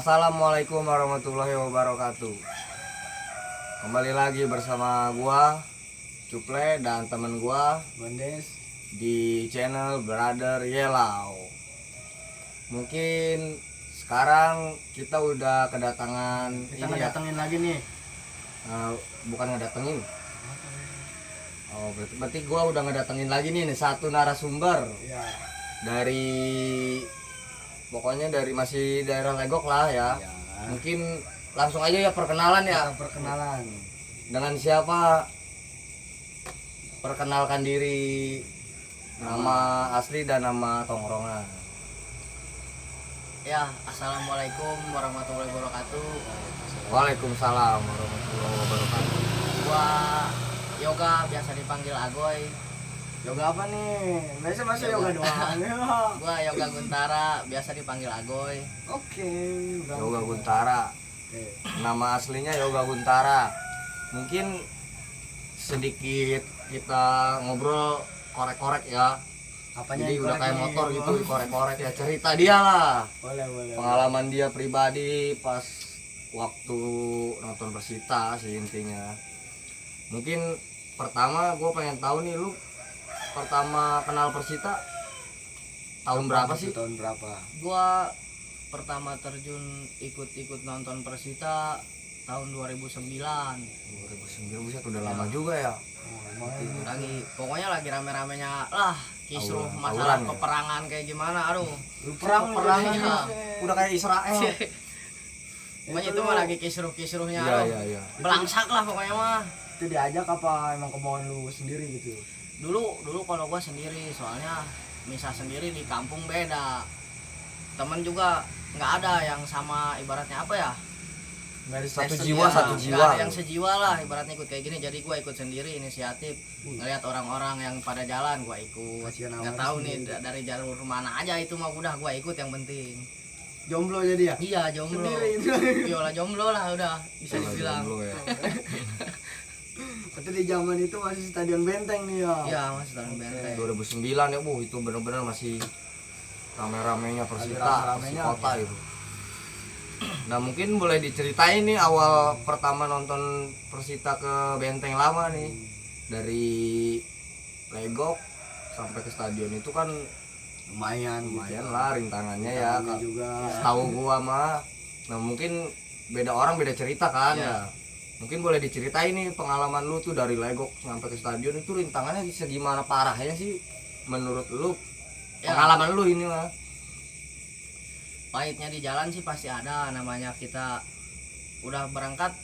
Assalamualaikum warahmatullahi wabarakatuh. Kembali lagi bersama gua Cuple dan temen gua Bondes di channel Brother Yelau. Mungkin sekarang kita udah kedatangan kita ngedatengin lagi nih. Bukan ngedatengin. Oh, berarti gua udah ngedatengin lagi nih satu narasumber Ya. Pokoknya dari masih daerah Legok lah ya. Ya. Mungkin langsung aja ya perkenalan ya. Kita perkenalan. Dengan siapa? Perkenalkan diri, nama asli dan nama tongkrongan. Ya, assalamualaikum warahmatullahi wabarakatuh. Waalaikumsalam warahmatullahi wabarakatuh. Gua Yoga, biasa dipanggil Agoy. Yoga apa nih? Biasa masa yoga doang. Gua Yoga Guntara, biasa dipanggil Agoy. Oke. Yoga Guntara. Nama aslinya Yoga Guntara. Mungkin sedikit kita ngobrol korek-korek ya. Apanya? Jadi udah kayak dikorek motor nih? gitu, korek-korek ya, cerita dia lah. Boleh. Pengalaman dia pribadi pas waktu nonton Persita sih intinya. Mungkin pertama gue pengen tahu nih, lu pertama kenal Persita tahun berapa sih? Tahun berapa? Gua pertama terjun ikut nonton Persita tahun 2009. 2009 buset, udah lama juga ya. Pokoknya lagi rame-ramenya lah kisruh Tawuran, masalah ya? peperangan kayak gimana. Aduh. Perang Perangnya. Udah kayak Israel. Pokoknya itu mah lagi kisruh-kisruhnya. Iya. Belangsak lah pokoknya mah. Itu diajak apa emang kemauan lu sendiri gitu? Dulu kalau gua sendiri, soalnya misah sendiri di kampung beda. Temen juga nggak ada yang sama, ibaratnya apa ya, Dari satu Passion jiwa, ya, satu nggak jiwa. ada yang sejiwa lah ibaratnya ikut kayak gini. Jadi gua ikut sendiri, inisiatif ngelihat orang-orang yang pada jalan gua ikut. Kasihan Nggak amat tahu sendiri. nih dari jalur mana aja, itu mah udah gua ikut, yang penting. Jomblo jadi ya? Iya, jomblo. Sendiri itu. Yola jomblo lah udah bisa dibilang. Jomblo ya. Berarti di zaman itu masih Stadion Benteng nih ya? Iya, Mas tahun benteng. 2009 ya, itu benar-benar masih rame-ramenya Persita, Rame-ramenya. Persipota itu. Nah, mungkin boleh diceritain nih awal pertama nonton Persita ke Benteng Lama nih. Dari Legok sampai ke stadion itu kan Lumayan lah rintangannya ya. Rintangannya juga. Setahu gua mah. Nah, mungkin beda orang beda cerita kan Iya. ya. Mungkin boleh diceritain nih pengalaman lu tuh dari Legok sampai ke stadion itu rintangannya segimana parahnya sih menurut lu? Ya. Pengalaman lu ini mah. Pahitnya di jalan sih pasti ada, namanya kita udah berangkat,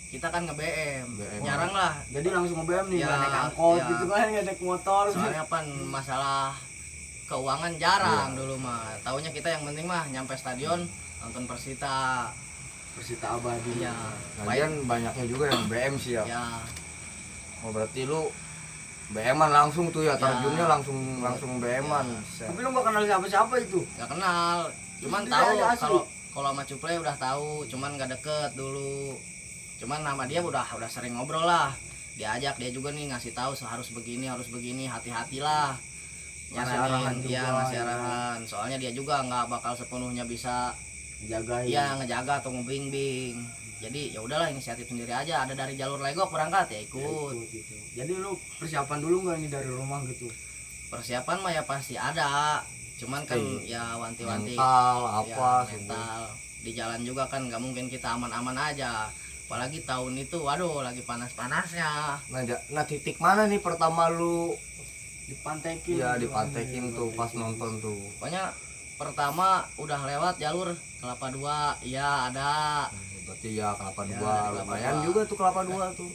kita kan nge-BM. BM. Jarang lah. Jadi langsung nge-BM nih, Ya, nggak naik angkot ya. gitu kan, nggak naik motor. Soalnya kan masalah keuangan jarang dulu mah. Taunya kita yang penting mah nyampe stadion nonton Persita. Persita abadi. Iya. Lagian banyaknya juga yang BM sih ya. Ya, Oh, berarti lu BM-an langsung tuh ya, Ya. terjunnya langsung BM-an. Tapi lu nggak kenal siapa-siapa itu. nggak kenal. Cuman Dia tahu aja asli. kalau sama Cuple udah tahu, cuman nggak deket dulu. Cuman nama dia udah sering ngobrol lah. Diajak dia juga nih ngasih tahu harus begini, hati-hatilah. Ngasih arahan Nyaranin dia, juga, ngasih ya. arahan. Soalnya dia juga nggak bakal sepenuhnya bisa Jagain. ngejaga atau ngebimbing. Jadi ya udahlah, inisiatif sendiri aja. Ada dari jalur Legok berangkat ya ikut. Gitu. Jadi lu persiapan dulu nggak ini dari rumah gitu? Persiapan mah ya pasti ada. Cuman kan ya wanti-wanti Mental ya, apa sih? mental. Di jalan juga kan nggak mungkin kita aman-aman aja. Apalagi tahun itu, waduh lagi panas-panasnya. Nah, titik mana nih pertama lu Dipantekin. ya gitu. dipantekin tuh pas nonton tuh? Pokoknya pertama udah lewat jalur Kelapa 2, iya ada. Berarti ya Kelapa Ya, 2 Kelapa lumayan 2. juga tuh Kelapa 2 tuh.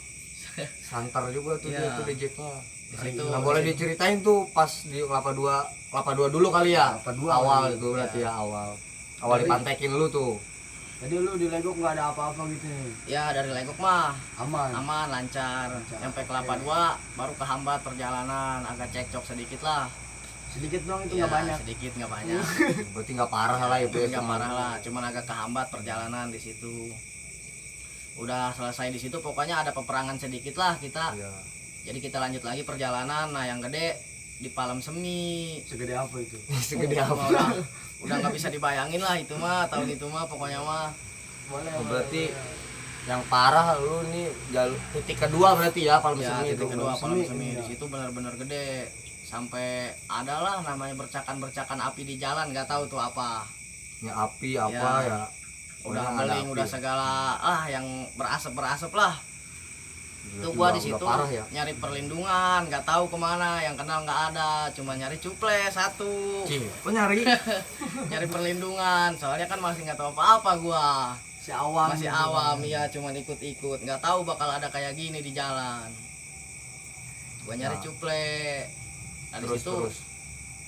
Santer juga tuh Ya. dia tuh dejeknya. Di situ. Nah, boleh diceritain tuh pas di Kelapa 2 dulu kali ya. Kelapa 2 awal kali. itu berarti ya awal Jadi- dipantekin lu tuh. Jadi lu di Legok nggak ada apa-apa gitu nih. Ya dari Legok mah Aman. aman, lancar. Lancar. Sampai Kelapa 2 baru kehambat perjalanan, agak cekcok sedikit lah. Sedikit dong itu Ya, nggak banyak. sedikit nggak banyak. Berarti nggak parah lah itu ya. Nggak cuman. parah lah, cuman agak kehambat perjalanan di situ. Udah selesai di situ, pokoknya ada peperangan sedikit lah kita. Iya. Jadi kita lanjut lagi perjalanan. Nah yang gede di Palam Semi. Segede apa itu? Segede Mah apa? udah nggak bisa dibayangin lah itu mah, tahun itu mah pokoknya mah. Boleh. Oh, berarti yang parah lu nih titik kedua berarti ya Palam Ya, Semi itu. titik kedua Palam Semi, Semi iya. di situ benar-benar gede. Sampai adalah namanya bercakan api di jalan, nggak tahu tuh apa. Ya api apa ya. Udah Pokoknya ada beling, api. udah segala yang berasap lah. Gila, Tuh gua udah di situ parah ya. nyari perlindungan, nggak tahu kemana, yang kenal nggak ada, cuma nyari cuple satu. Cih, kok nyari? Nyari perlindungan, soalnya kan masih nggak tahu apa-apa gua. Si awam. Masih gitu. awam ya, cuma ikut-ikut, nggak tahu bakal ada kayak gini di jalan. Gua nyari Nah. cuple. Dari Terus situ terus.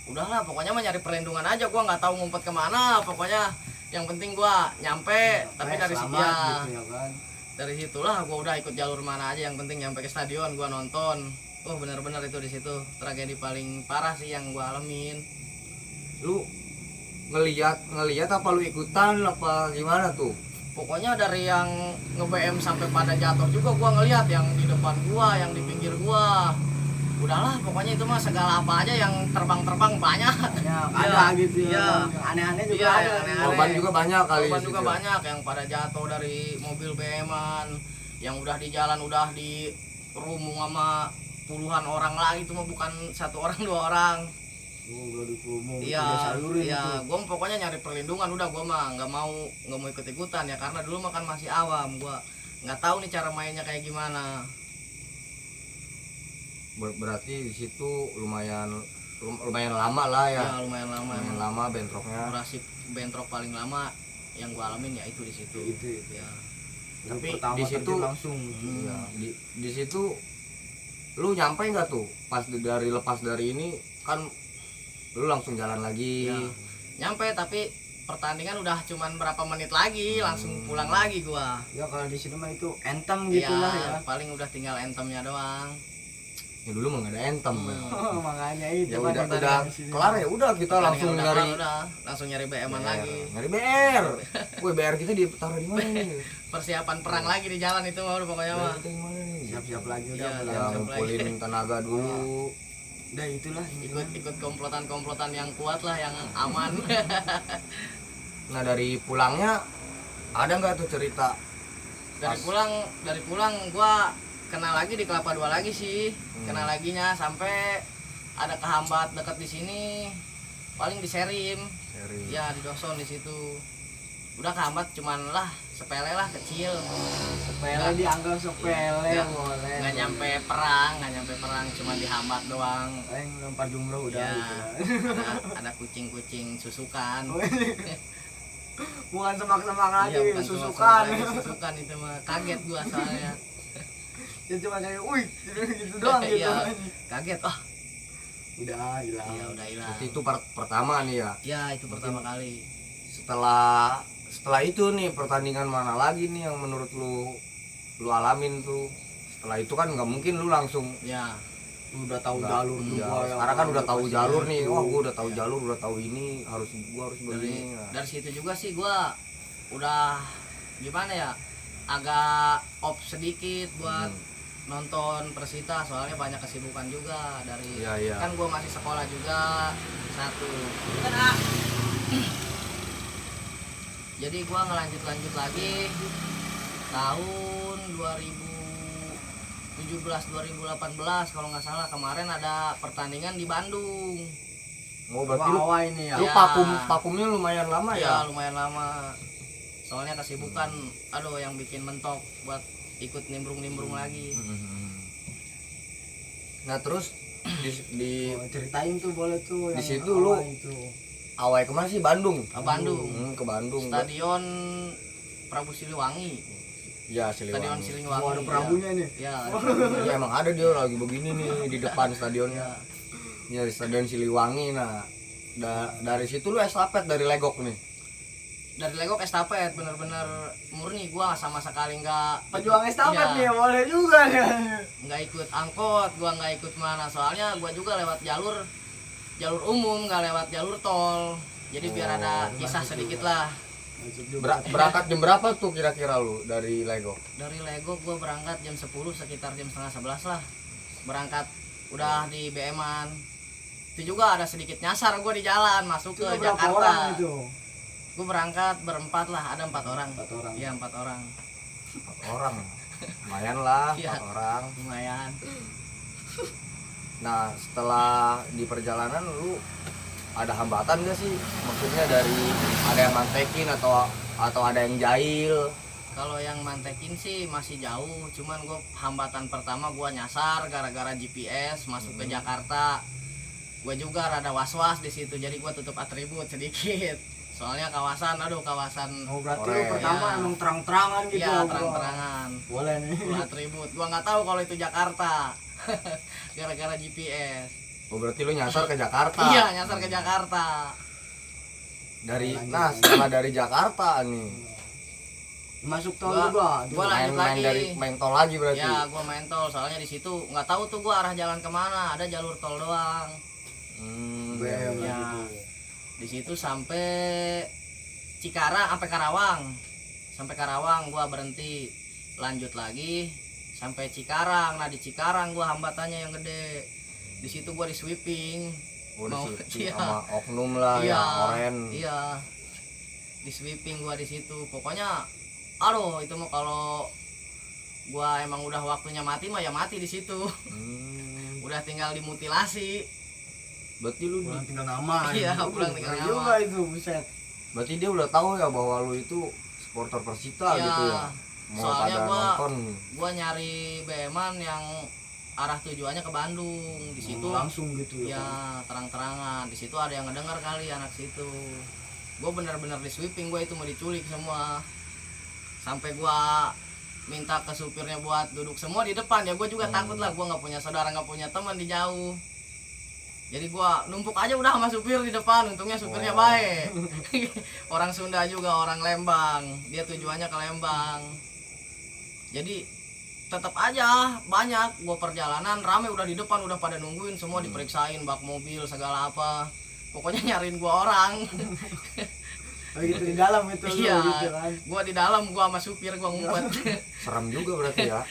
udahlah, pokoknya mah nyari perlindungan aja, gua nggak tahu ngumpet kemana, pokoknya yang penting gua nyampe. Tapi dari situ selamat ya, gitu ya kan. dari situlah gua udah ikut jalur mana aja, yang penting nyampe ke stadion gua nonton. Oh benar-benar itu di situ tragedi paling parah sih yang gua alamin. Lu ngelihat apa lu ikutan apa gimana tuh? Pokoknya dari yang nge-BM sampai pada jatuh juga gua ngelihat, yang di depan gua, yang di pinggir gua. Udahlah, pokoknya itu mah segala apa aja yang terbang-terbang banyak. Ya, Iya, ada gitu ya. iya. Aneh-aneh juga Iya, ada. aneh-aneh. Korban juga banyak kali Korban di juga situ. banyak yang pada jatuh dari mobil BM-an, yang udah di jalan udah di rumung sama puluhan orang lagi, itu mah bukan satu orang dua orang. Oh, udah dikurung, Iya, udah sayurin iya, itu. gue pokoknya nyari perlindungan, udah gue mah nggak mau ikut ikutan ya, karena dulu mah kan masih awam, gue nggak tahu nih cara mainnya kayak gimana. Berarti di situ lumayan lama lah ya. Ya lumayan lama, Lumayan emang. lama bentroknya. Durasi bentrok paling lama yang gue alamin ya itu di situ. Itu. Ya. Tapi di situ langsung. Iya, di situ lu nyampe nggak tuh pas lepas dari ini kan lu langsung jalan lagi. Ya. Nyampe, tapi pertandingan udah cuman berapa menit lagi langsung pulang lagi gua. Ya kalau di sini mah itu entem gitu lah ya. Paling udah tinggal entemnya doang. Ya dulu mah nggak ada entem ya. Oh, makanya itu Ya kan udah pertandingan di sini. kelar ya udah kita langsung Pertandingan udah nyari kelar, udah langsung nyari BM-an lagi. Nyari BR. Woi, BR kita ditaruh di mana nih? Persiapan perang lagi di jalan itu mah udah pokoknya BR mah. kita di mana nih? Siap-siap lagi udah. Iya, mulai. Ya siap ngumpulin tenaga dulu. Udah itulah Ikut komplotan yang kuat lah, yang aman. Nah, dari pulangnya ada nggak tuh cerita? dari pulang gua kenal lagi di Kelapa Dua lagi sih. Kenal laginya sampai ada kehambat dekat di sini. Paling di Serim. Seri. Ya di Doson di situ. Udah kehambat cuman lah sepele lah, kecil. sepele, dianggap sepele Nggak- boleh. nggak nyampe perang, cuma dihambat doang. Paling lempar jumroh udah Ya, gitu. ada kucing-kucing susukan. Bukan semak-semak lagi, Iya, bukan susukan. susukan itu mah, kaget gua soalnya. Ya cuma kayak wih gitu doang gitu. Iya, kaget. Oh Udah hilang. iya udah hilang. Berarti itu pertama nih ya. Ya itu pertama kali. Setelah itu nih pertandingan mana lagi nih yang menurut lu alamin tuh? Setelah itu kan nggak mungkin lu langsung Ya Lu udah tahu nggak- jalur ya, juga. yang sekarang kan udah tahu pasti jalur nih. itu. Wah, gua udah tahu jalur, udah tahu ini, gua harus dari begini. Nah. dari situ juga sih gua udah gimana ya, agak off sedikit buat nonton Persita, soalnya banyak kesibukan juga dari Iya, iya. kan gua masih sekolah juga satu. Jadi gua ngelanjut lagi tahun 2017 2018 kalau nggak salah, kemarin ada pertandingan di Bandung. Oh, berarti lu, Bawah ini ya. lu Ya. vakumnya lumayan lama ya? Ya lumayan lama. Soalnya kesibukan, aduh yang bikin mentok buat ikut nimbrung lagi. Nah, terus di Oh, ceritain tuh boleh tuh Di yang situ lu- awal itu. awal kemana sih? Bandung. Ke Bandung. Ke Bandung. Stadion Prabu Siliwangi. Ya, Stadion Siliwangi. Siliwangi. Oh, ada Prabunya nih. Ya. Ya, emang ada dia lagi begini nih di depan stadionnya. Ya, di Stadion Siliwangi. Nah, dari situ lu estafet dari Legok nih. Dari Legok estafet bener-bener murni, gua sama sekali nggak Pejuang estafet Iya, nih ya, boleh juga ya. nggak ikut angkot, gua nggak ikut mana, soalnya gua juga lewat jalur umum, nggak lewat jalur tol. Jadi biar ada kisah sedikit lah. Masuk juga. Berangkat jam berapa tuh kira-kira lu dari Legok? Dari Legok gua berangkat jam 10, sekitar jam setengah 11 lah berangkat, udah di BM-an. Itu juga ada sedikit nyasar gue di jalan masuk Itu ke berapa Jakarta. orang itu? Gue berangkat berempat lah, ada 4 orang. 4 orang. Iya 4 orang. 4 orang. Lumayan lah, Iya. 4 orang. Lumayan. Nah, setelah di perjalanan lu ada hambatan gak sih? Maksudnya dari ada yang mantekin atau ada yang jahil? Kalau yang mantekin sih masih jauh, cuman gue hambatan pertama gue nyasar gara-gara GPS masuk ke Jakarta. Gue juga rada was-was di situ, jadi gue tutup atribut sedikit. Soalnya kawasan Oh berarti lu Oke. pertama Iya. emang terang-terangan gitu. ya Bro. terang-terangan Boleh nih. full atribut. Gue nggak tahu kalau itu Jakarta gara-gara GPS. Oh, berarti lu nyasar ke Jakarta. Iya nyasar ke Jakarta. Nah, setelah dari Jakarta nih, Masuk tol Gua- juga. gua lanjut main lagi. dari main tol lagi berarti. Ya gue main tol, soalnya di situ nggak tahu tuh gue arah jalan kemana, ada jalur tol doang. BM Ya. gitu. Di situ sampai Cikarang, sampai Karawang. Sampai Karawang gua berhenti, lanjut lagi sampai Cikarang. Nah di Cikarang gua hambatannya yang gede. Di situ gua di sweeping. Oh, Mau- di iya. sama oknum lah Iya, yang oren. iya. Di sweeping gua di situ. Pokoknya aduh itu mah kalau gua emang udah waktunya mati mah ya mati di situ. Udah tinggal dimutilasi. Berarti lu Pulang tinggal nama. Iya, itu. pulang tinggal Keren nama. juga itu, buset. berarti dia udah tahu ya bahwa lu itu supporter Persita Iya. gitu ya. Mau Soalnya pada gua- nonton. Gua nyari BM-an yang arah tujuannya ke Bandung. Di situ Langsung gitu ya. ya terang-terangan. Di situ ada yang ngedengar kali anak situ. Gue bener-bener di sweeping, gue itu mau diculik semua. Sampai gua minta ke supirnya buat duduk semua di depan ya, gue juga takut lah, gue nggak punya saudara, nggak punya teman di jauh. Jadi gua numpuk aja udah sama supir di depan, untungnya supirnya baik. Orang Sunda juga, orang Lembang, dia tujuannya ke Lembang. Jadi tetap aja banyak gua perjalanan rame udah di depan, udah pada nungguin semua, diperiksain bak mobil segala apa. Pokoknya nyariin gua orang. Begitu di dalam itu lu, Iya, gitu kan. gua di dalam, gua sama supir gua ngumpet. Serem juga berarti ya.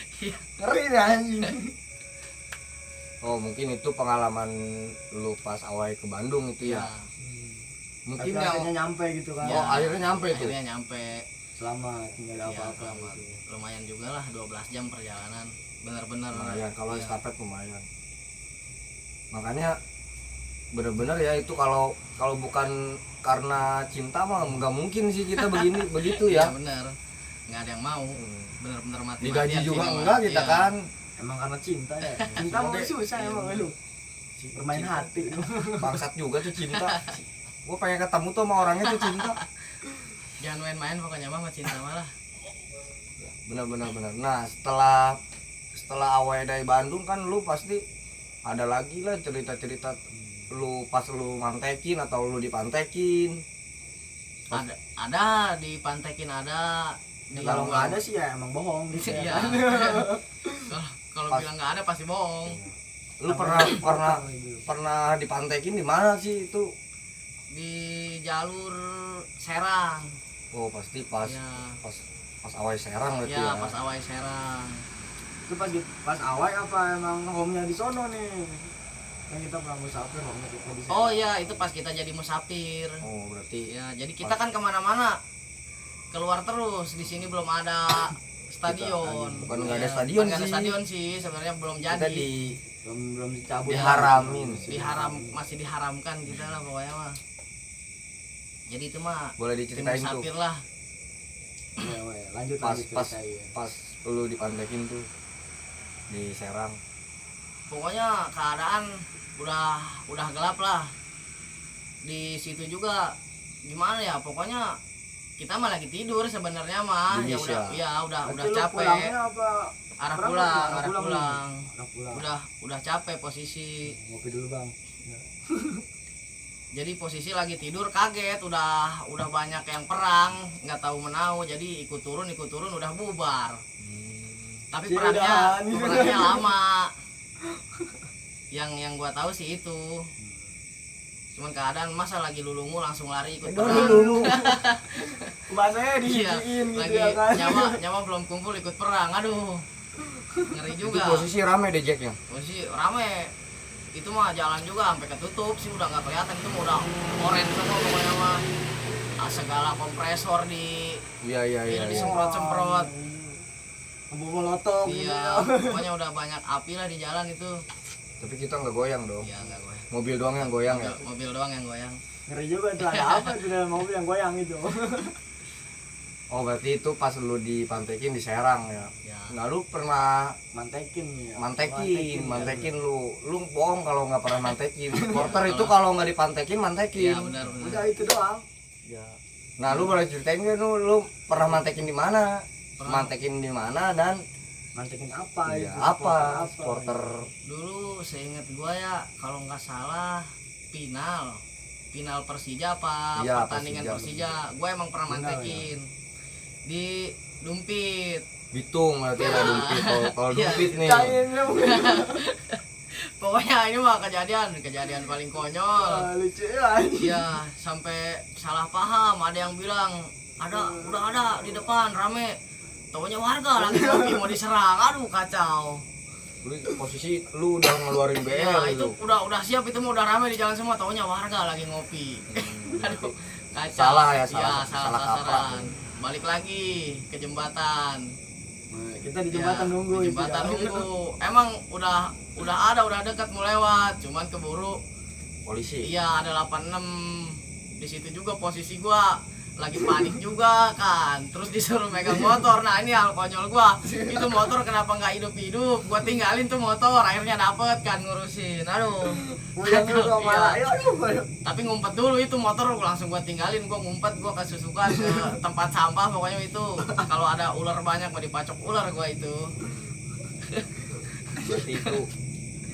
Ngeri dah anjing. Oh, mungkin itu pengalaman lu pas awal ke Bandung itu ya. Ya, Mungkin Tapi yang akhirnya nyampe gitu kan. Ya. oh, akhirnya nyampe itu. akhirnya nyampe. Selamat, tinggal Ya, apa-apa selamat. gitu. Lumayan juga lah 12 jam perjalanan. Bener-bener. Lumayan kalau ya. estafet lumayan. Makanya bener-bener ya itu kalau bukan karena cinta mah nggak mungkin sih kita begini begitu Ya ya. bener, nggak ada yang mau. Bener-bener mati. Digaji juga enggak kita kan. Emang karena cinta ya. Cinta mau susah emang lu. Bermain hati lu. Bangsat juga tuh cinta. Gue pengen ketemu tuh sama orangnya tuh cinta. Jangan main-main pokoknya mah sama cinta malah. Benar. Nah setelah awal dari Bandung kan lu pasti ada lagi lah cerita-cerita lu pas lu mantekin atau lu dipantekin. Ada dipantekin ada. Kalau nggak ada sih ya emang bohong gitu Iya. ya. Kalau Pas- bilang nggak ada pasti bohong. Lu pernah dipantekin di mana sih itu? Di jalur Serang. Oh pasti pas Ya, pas awal Serang berarti ya ya. pas awal Serang. Itu pas awal apa emang home-nya di sono nih? Kan kita pernah musafir home-nya kita di sana. Oh iya, itu pas kita jadi musafir. Oh berarti Ya, jadi kita kan kemana-mana keluar terus. Di sini belum ada stadion. bukan nggak ada Iya, stadion bukan nggak ada sih. stadion sih, sebenarnya belum kita jadi. belum dicabut. diharamin sih. Masih diharamkan kita lah pokoknya mah. Jadi itu mah Boleh tim diceritain tuh musafir lah. Ya, lanjut pas lanjut pas ceritain. pas lu dipantekin tuh di Serang. Pokoknya keadaan udah gelap lah. Di situ juga gimana ya? Pokoknya kita mah lagi tidur sebenarnya mah. Ya Bisa. udah Berarti lu capek. pulangnya apa? Arah berangkat pulang, ya? arah Pulang lu? pulang. Arah pulang. Udah capek posisi. Ngopi dulu bang. Jadi posisi lagi tidur kaget, udah banyak yang perang, nggak tahu menau, jadi ikut turun udah bubar. Tapi Cidahan. perangnya lama. Yang gua tahu sih itu. Cuman keadaan masa lagi lulungu langsung lari ikut perang. Dulu. Bahasanya Iya, dihijiin gitu lagi ya kan. nyawa belum kumpul ikut perang. Aduh. Ngeri Itu juga. posisi rame deh Jacknya. Posisi rame. itu mah jalan juga sampai ketutup sih, udah nggak kelihatan, itu mah udah oren semua pokoknya mah. Segala kompresor di Iya. disemprot-semprot. Bom molotov gitu Iya, ya. pokoknya udah banyak api lah di jalan itu. Tapi kita nggak goyang dong. Iya, nggak goyang. Mobil doang yang goyang ya. Mobil doang yang goyang. Ngeri juga itu, ada apa di dalam mobil yang goyang itu. Oh berarti itu pas lu dipantekin di Serang ya. Ya. Nah lu pernah Mantekin ya. mantekin lu bohong kalau nggak pernah mantekin. Supporter itu kalau nggak dipantekin mantekin. Iya, benar. Udah itu doang. Ya. Nah lu boleh ceritain nggak lu pernah mantekin di mana? Mantekin di mana dan Mantekin apa ya, itu? apa supporter Dulu seingat gua ya, kalau nggak salah final Persija apa Iya, pertandingan Persija. Persija, gua emang pernah Final, mantekin di Dumpit. Bitung berarti ya Dumpit. Kalau Iya. Dumpit nih. Cairnya bukan. Pokoknya ini mah kejadian paling konyol. Lucu ya. Iya, sampai salah paham, ada yang bilang udah ada di depan rame. Taunya warga lagi ngopi mau diserang. Aduh, kacau. Lu posisi lu udah ngeluarin BL Ya, itu gitu. udah siap, itu mah udah rame di jalan semua, taunya warga lagi ngopi. Aduh, kacau. Salah ya, Iya, salah kaprah. sasaran. Balik lagi ke jembatan. Kita di jembatan Ya, nunggu di itu. jembatan ya. nunggu. Emang udah dekat mau lewat, cuman keburu. Polisi. Iya, ada 86. Di situ juga posisi gua lagi panik juga kan, terus disuruh megang motor. Nah ini hal konyol gua, itu motor kenapa nggak hidup, gua tinggalin tuh motor, akhirnya dapet kan ngurusin. Aduh, Puyeng lu sama Iya. ayo. tapi ngumpet dulu itu motor, langsung gua tinggalin, gua ngumpet, gua kesusukan ke tempat sampah. Pokoknya itu kalau ada ular banyak mau dipacok ular gua itu. Berarti itu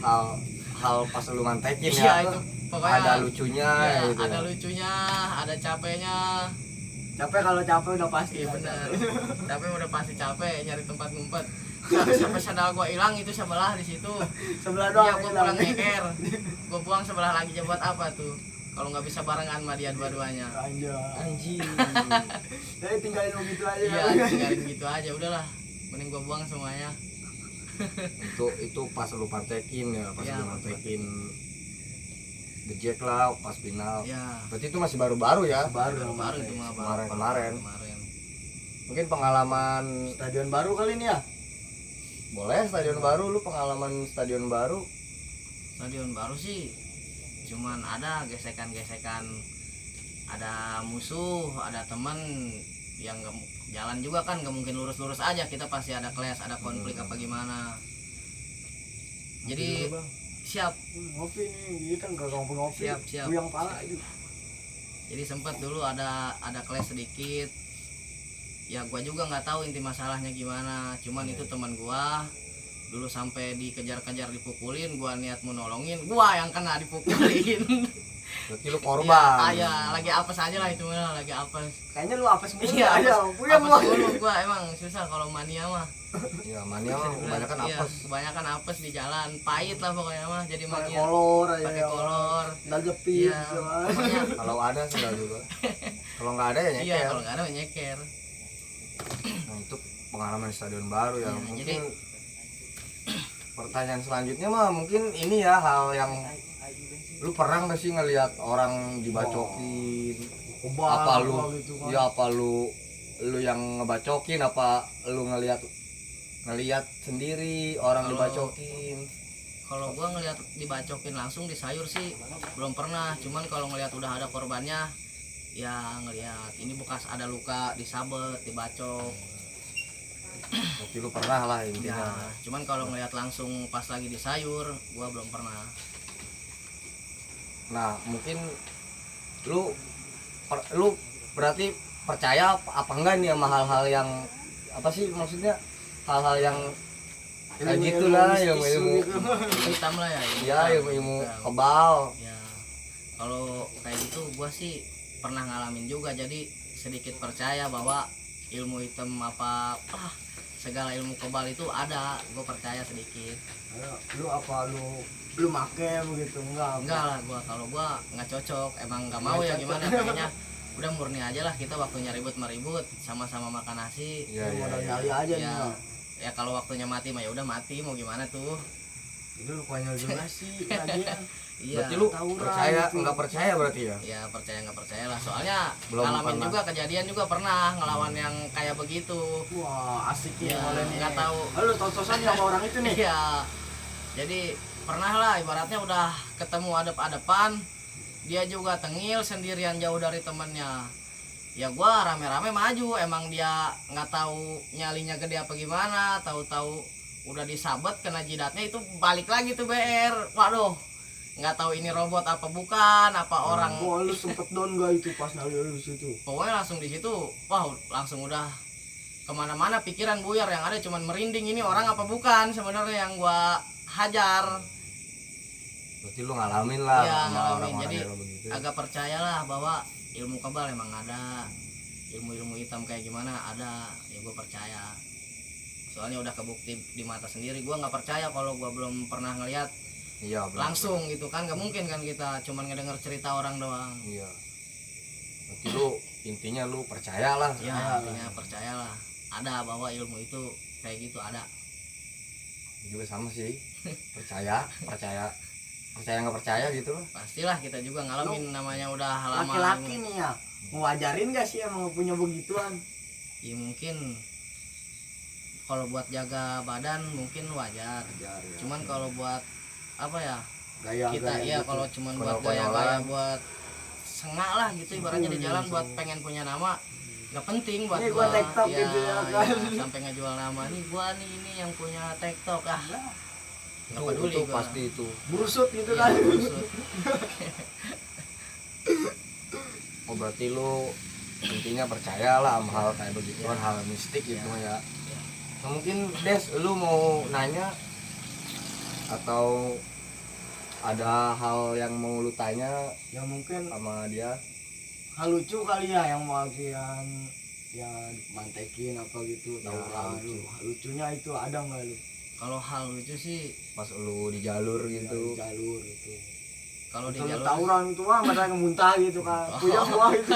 hal pas lu mantekin Iya, ya. itu pokoknya Ada lucunya iya, gitu. ada lucunya, ada capeknya. Capek, kalau capek udah pasti. Iya benar. Tapi udah pasti capek nyari tempat ngumpet. Sampai sandal gua hilang itu sebelah di situ. Sebelah Iya, doang. gua hilang. pulang nyeker. Gua buang sebelah lagi buat apa tuh? Kalau nggak bisa barengan sama dia dua-duanya. Anjir. Anjing. Jadi tinggalin begitu aja. Iya, kan? tinggalin gitu aja udahlah. Mending gua buang semuanya. itu pas lu pantekin ya, pas Iya. lu mantekin The Jack lah pas final. Ya. Berarti itu masih baru-baru ya. Baru Baru itu mah Kemarin. Kemarin. Mungkin pengalaman Stadion baru kali ini ya. boleh stadion baru, lu pengalaman stadion baru. Stadion baru sih cuman ada gesekan-gesekan, ada musuh, ada teman yang jalan juga kan, nggak mungkin lurus-lurus aja, kita pasti ada clash, ada konflik apa gimana. Jadi Ngopi dulu, Bang. siap. Ngopi nih, kita nggak ngopi. Siap. Buyang pala itu. Jadi sempat dulu ada clash sedikit. Ya gua juga nggak tahu inti masalahnya gimana, cuman itu teman gua dulu sampai dikejar-kejar dipukulin, gua niat mau nolongin, gua yang kena dipukulin. Berarti lu korban. Ya, lagi apes aja lah itu mah, lagi apes. Kayaknya lu apes mulu Iya, aja. Buyang apes mulu. dulu gua, emang susah kalau mania mah. Iya, mania mah kebanyakan Iya, apes. kebanyakan apes di jalan, pahit lah pokoknya mah jadi Pakai mania. kolor aja. Pakai kolor. Dal jepit. Iya, gitu. pokoknya Kalau ada sendal juga. Kalau nggak ada ya iya, nyeker. kalau nggak ada nyeker. Nah, itu pengalaman di stadion baru ya. Iya, Mungkin jadi- pertanyaan selanjutnya mah mungkin ini ya, hal yang lu pernah nggak sih ngelihat orang dibacokin? Kebal, Apa lu gitu kan. ya, apa lu yang ngebacokin, apa lu ngelihat sendiri orang Kalau- dibacokin? Kalau gua ngelihat dibacokin langsung di sayur sih belum pernah, cuman kalau ngelihat udah ada korbannya ya ngelihat ini bekas ada luka, disabet, dibacok. Berarti lu pernah lah Ya, intinya. cuman kalau ngelihat langsung pas lagi di sayur gua belum pernah. Nah, mungkin lu berarti percaya apa enggak nih sama hal-hal yang apa sih maksudnya, hal-hal yang kayak gitulah, mistis ilmu gitu. Hitam lah ya. ya, ilmu kebal. Ya, kalau kayak gitu gua sih pernah ngalamin juga, jadi sedikit percaya bahwa ilmu hitam apa segala ilmu kebal itu ada, gue percaya sedikit. Ayo, lu apa lu make begitu enggak? Enggak lah, gua nggak cocok, emang nggak mau ya gimana, kayaknya udah murni aja lah, kita waktunya ribut meribut, sama-sama makan nasi. Iya, iya, Modal iya. nyali aja nih. Ya, Bang. ya kalau waktunya mati mah ya udah mati, mau gimana tuh. Itu konyol juga sih lagian. Iya. Berarti lu tawuran percaya gitu. nggak percaya berarti ya? Ya percaya nggak percaya lah, soalnya Belum ngalamin pernah. juga kejadian juga pernah ngelawan yang kayak begitu. Wah asik nih Ya, boleh nih. nggak tahu. Lu tos-tosan sama orang itu nih. Iya. Jadi pernah lah ibaratnya udah ketemu adep-adepan, dia juga tengil sendirian jauh dari temennya. Ya gua rame-rame maju, emang dia nggak tahu nyalinya gede apa gimana, tahu-tahu udah disabet kena jidatnya itu balik lagi tuh BR. Waduh, nggak tahu ini robot apa bukan, apa orang. Wah lu sempet down gak itu pas nali lu di situ? Pokoknya langsung di situ, wah langsung udah kemana-mana pikiran buyar, yang ada cuman merinding, ini orang apa bukan sebenarnya yang gua hajar. Berarti lu ngalamin lah Iya, sama ngalamin. orang-orang Jadi yang begitu. agak percayalah bahwa ilmu kebal emang ada, ilmu-ilmu hitam kayak gimana ada, ya gue percaya. Soalnya udah kebukti di mata sendiri. Gue nggak percaya kalau gue belum pernah ngeliat Iya, benar. langsung gitu kan, nggak mungkin kan kita cuman ngedenger cerita orang doang. Iya. Berarti lu intinya lu percayalah. Ya intinya percayalah, ada bahwa ilmu itu kayak gitu ada. Juga sama sih. Percaya nggak percaya gitu loh. Pastilah kita juga ngalamin, namanya udah lama. Laki-laki nih ya, ngewajarin gak sih emang punya begituan? Ya mungkin kalau buat jaga badan mungkin wajar. Wajar, ya. Cuman kalau buat apa ya, Gaya kita iya gitu. kalau cuman buat Konyol-konyolan. gaya-gaya buat sengak lah gitu ibaratnya di jalan buat pengen punya nama, nggak penting buat Ini gua TikTok ya, gitu ya kan. sampai ngejual nama nih gua nih ini yang punya TikTok ah, nggak Itu, peduli itu gua. pasti itu. Bursut gitu Iya, kan. maksud. Oh berarti lu intinya percayalah sama hal kayak begituan, Iya. hal mistik gitu Iya. ya. Nah, mungkin Des, lu mau nanya atau ada hal yang mau lu tanya Ya mungkin sama dia? hal lucu kali ya yang mau bagian ya mantekin apa gitu. Ya, Tawuran hal lucu. lu. Lucunya itu ada nggak lu? Kalau hal lucu sih, Pas lu di jalur Di gitu. jalur itu. kalau di Kalau jalur tawuran itu mah ada yang muntah gitu kan. Punya gua itu.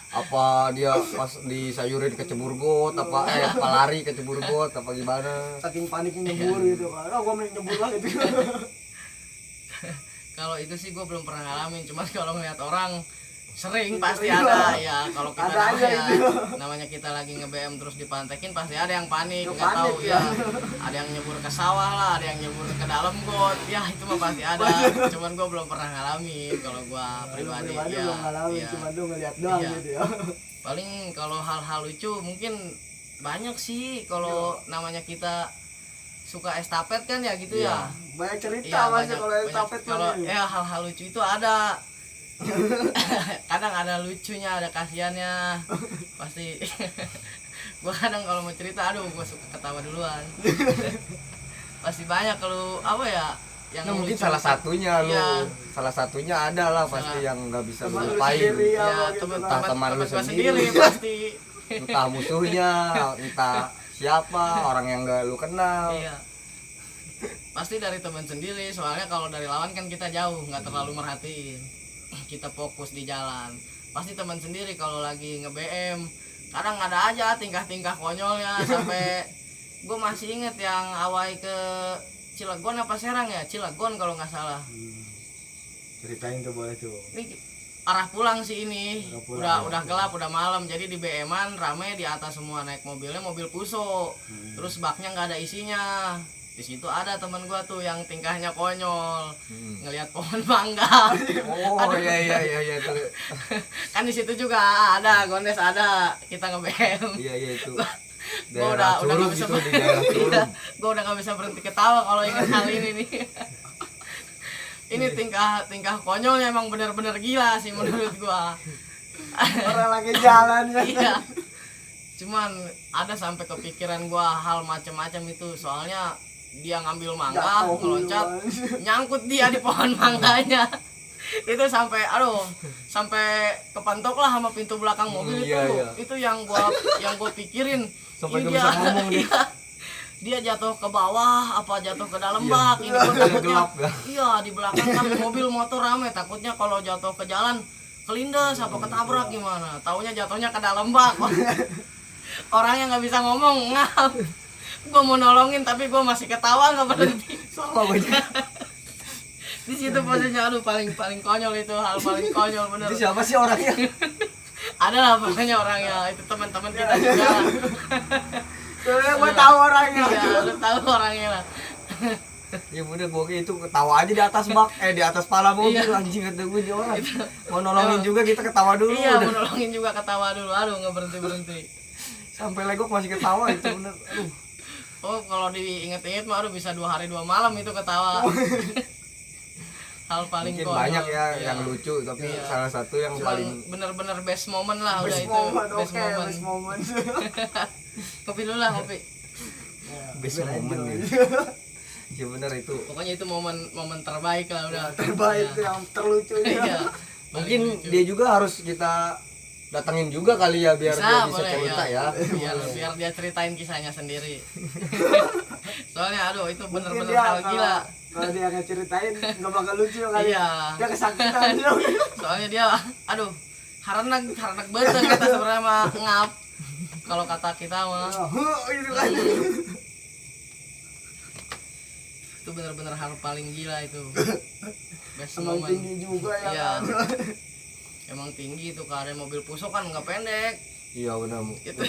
Apa dia pas disayurin kecebur got, apa lari kecebur got, apa gimana? Saking paniknya nyebur gitu kan. Oh gua mending nyebur lah gitu. kalau itu sih gue belum pernah ngalamin, cuman kalau ngeliat orang sering Iya, pasti iya. ada ya. Kalau kita Ada aja namanya, itu. namanya kita lagi nge-BM terus dipantekin pasti ada yang panik, Ya, nggak tahu panik, ya. ya. Ada yang nyebur ke sawah lah, ada yang nyebur ke dalam got, ya itu mah pasti ada. Cuman gue belum pernah ngalamin kalau gue pribadi, ya. belum ngalamin, Ya. cuma lu ngeliat doang Iya. gitu ya. Paling kalau hal-hal lucu mungkin banyak sih kalau namanya kita suka estafet kan ya gitu Iya. ya. Banyak cerita Iya, masih banyak- kalau banyak. estafet Kalau mah. ya hal-hal lucu itu ada. Kadang ada lucunya, ada kasihannya. Pasti gua kadang kalau mau cerita aduh gua suka ketawa duluan. Pasti banyak kalau apa ya yang Nah, mungkin lucu. salah satunya lu, Iya. salah satunya ada lah pasti Salah. yang nggak bisa lu Teman lu lupain. sendiri ya, Ya, gitu teman kan. teman lu gua sendiri. pasti. Entah musuhnya, entah siapa orang yang nggak lu kenal. Iya. Pasti dari teman sendiri, soalnya kalau dari lawan kan kita jauh, nggak terlalu merhatiin. Kita fokus di jalan. Pasti teman sendiri kalau lagi nge-BM, kadang ada aja tingkah-tingkah konyolnya sampai gue masih inget yang awai ke Cilegon apa Serang ya? Cilegon kalau nggak salah. Ceritain tuh boleh tuh. Ini arah pulang sih ini. Arah pulang, Udah gelap, udah malam. Jadi di BM-an rame, di atas semua naik mobilnya mobil Puso. Terus baknya nggak ada isinya. Di situ ada teman gua tuh yang tingkahnya konyol, ngelihat pohon mangga. Oh iya itu. Kan di situ juga ada Gondes, ada kita nge-BM. Iya itu. Gua Daerah udah Curug nggak bisa gitu di daerah Curug. Iya, gua udah nggak bisa berhenti ketawa kalau ingat hal ini nih. Ini tingkah konyolnya emang bener-bener gila sih menurut gua. Orang lagi jalan ya. Iya. Cuman ada sampai kepikiran gua hal macam-macam itu, soalnya dia ngambil mangga, Jatuh ngeloncat, duluan. nyangkut dia di pohon mangganya. Itu sampai sampai kepentok lah sama pintu belakang mobil itu. Iya. Itu yang gua pikirin. Sampai Ini nggak bisa ngomong dia. iya, dia jatuh ke bawah apa jatuh ke dalam Iya. bak. Ini gua takutnya Gelap ya. iya di belakang kan mobil motor rame, takutnya kalau jatuh ke jalan kelindes apa ketabrak gimana. Taunya jatuhnya ke dalam bak. Orangnya nggak bisa ngomong, ngap. Gua mau nolongin tapi gua masih ketawa nggak berhenti. Sama gue juga. Di situ posisinya aduh paling konyol itu, hal paling konyol bener. Itu siapa sih orangnya? Ada lah pokoknya orangnya, itu teman-teman kita juga. Gue tahu orangnya. Iya, lu tahu orangnya lah. Ya udah gue itu ketawa aja di atas bak, di atas pala mobil. Iya. Anjing kata gue di orang. Mau nolongin juga kita ketawa dulu. Iya, udah. mau nolongin juga ketawa dulu. Aduh, nggak berhenti. Sampai legok masih ketawa itu bener. Aduh. Oh, kalau diinget-inget mah aduh bisa 2 hari 2 malam itu ketawa. Hal paling Mungkin konyol. banyak ya Iya. yang lucu, tapi Iya. salah satu yang Cuman paling bener-bener best moment lah udah Best itu. moment, Best oke, moment. best moment. Kopi dulu lah, kopi. best moment gitu. Ya bener itu. Pokoknya itu momen terbaik lah udah. Terbaik Iya. tuh yang terlucu Iya. Mungkin Paling lucu. dia juga harus kita datengin juga kali ya biar dia bisa boleh, cerita ya. Biar dia ceritain kisahnya sendiri. Soalnya aduh itu Mungkin bener-bener dia hal gila. kalau dia nggak ceritain nggak bakal lucu kali. Iya. Dia kesakitan. Soalnya dia aduh haranak banget kita sebenarnya mah ngap. Kalau kata kita mah Itu kan. itu bener-bener hal paling gila itu. Best Emang moment. tinggi juga ya. Iya. Kan? Emang tinggi itu keadaan mobil pusok kan nggak pendek. Iya benar. Itu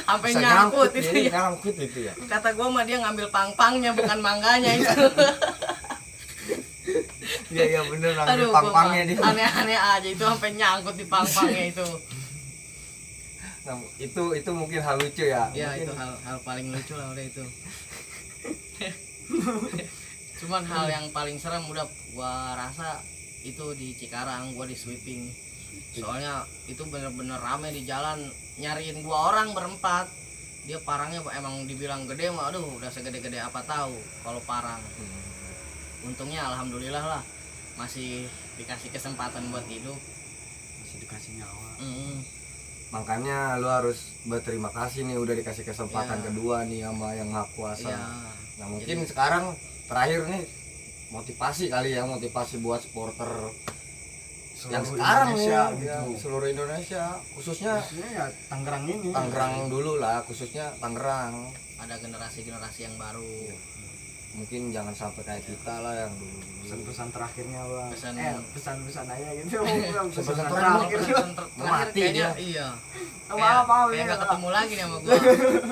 sampai Bisa nyangkut nyangkut itu ya, ya. nyangkut itu ya. Kata gua mah dia ngambil pang-pangnya bukan mangganya itu. Iya iya bener ngambil Aduh, pang-pangnya gua dia. mah aneh-aneh aja itu sampai nyangkut di pang-pangnya itu. Nah, itu mungkin hal lucu ya. Ya Mungkin itu hal paling lucu lah udah itu. Cuman hal yang paling serem udah gua rasa itu di Cikarang, gua di sweeping. Soalnya itu bener-bener rame di jalan, nyariin gua orang berempat. Dia parangnya emang dibilang gede mah aduh udah segede-gede apa tahu kalau parang. Untungnya alhamdulillah lah masih dikasih kesempatan buat hidup. Masih dikasih nyawa. makanya lu harus berterima kasih nih udah dikasih kesempatan Iya. kedua nih sama yang Maha Kuasa. Iya. Nah mungkin sekarang terakhir nih motivasi kali ya, motivasi buat supporter yang sekarang Indonesia, ya, gitu. yang seluruh Indonesia, khususnya Maksudnya ya Tangerang ini. Tangerang dulu lah, khususnya Tangerang. Ada generasi-generasi yang baru. Mungkin jangan sampai kayak kita lah yang dulu. Pesan-pesan terakhirnya bang. Pesan- Pesan-pesan aja gitu. Pesan-pesan terakhir. Terakhir Mati kayaknya dia. iya. Maaf Kayak nggak ketemu lagi nih sama gua.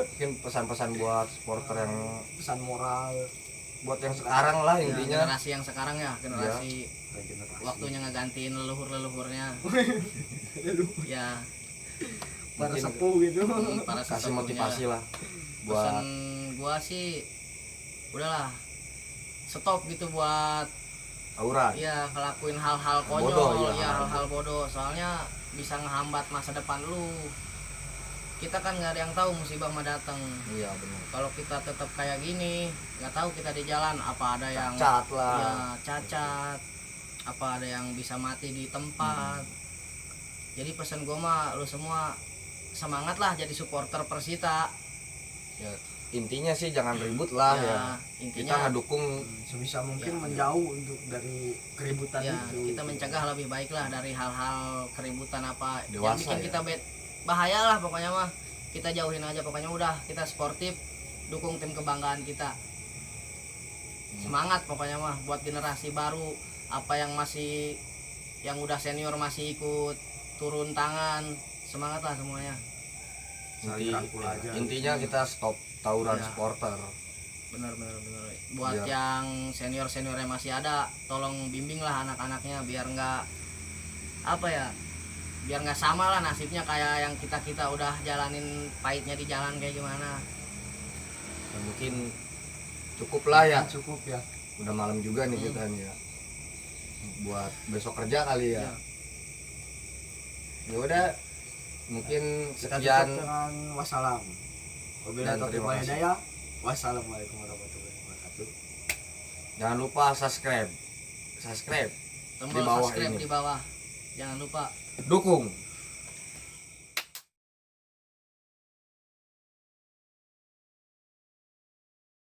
Mungkin pesan-pesan buat supporter yang Pesan moral. buat yang sekarang lah Ya, intinya. generasi yang sekarang ya, generasi Regenerasi. waktunya ngegantiin leluhur-leluhurnya. Ya, Para Mungkin sepuh gitu. para kasih sesepuhnya motivasi lah Pesan buat gua sih udahlah stop gitu buat Aura. ya ngelakuin hal-hal konyol Bodoh, iya, ya hal-hal hal-hal bodoh soalnya bisa ngehambat masa depan lu. Kita kan nggak ada yang tahu musibah mah datang. Iya benar. Kalau kita tetap kayak gini nggak tahu kita di jalan apa ada yang Cacat lah. ya cacat, apa ada yang bisa mati di tempat. Jadi pesan gue mah lu semua semangat lah jadi supporter Persita Ya, intinya sih jangan ribut lah ya. Kita intinya ngedukung Sebisa mungkin Ya. menjauh untuk dari keributan ya itu. kita mencegah lebih baik lah dari hal-hal keributan apa yang Dewasa bikin ya. kita bahaya lah pokoknya mah kita jauhin aja pokoknya udah kita sportif dukung tim kebanggaan kita. Semangat pokoknya mah buat generasi baru apa yang udah senior masih ikut turun tangan semangat lah semuanya. Saling rangkul aja. intinya kita stop tawuran Ya. supporter. Benar buat Biar- yang senior yang masih ada tolong bimbing lah anak-anaknya biar nggak apa ya biar nggak sama lah nasibnya kayak yang kita udah jalanin pahitnya di jalan kayak gimana. Ya, mungkin cukup lah ya. Cukup ya. Udah malam juga nih kita nih ya. Buat besok kerja kali ya. Ya. Ya udah mungkin Kita sekian. tutup dengan wassalam. Wabillahi Dan taufiq terima wal kasih. hidayah. Wassalamualaikum warahmatullahi wabarakatuh. Jangan lupa subscribe Tombol Di bawah subscribe ini. di bawah jangan lupa dukung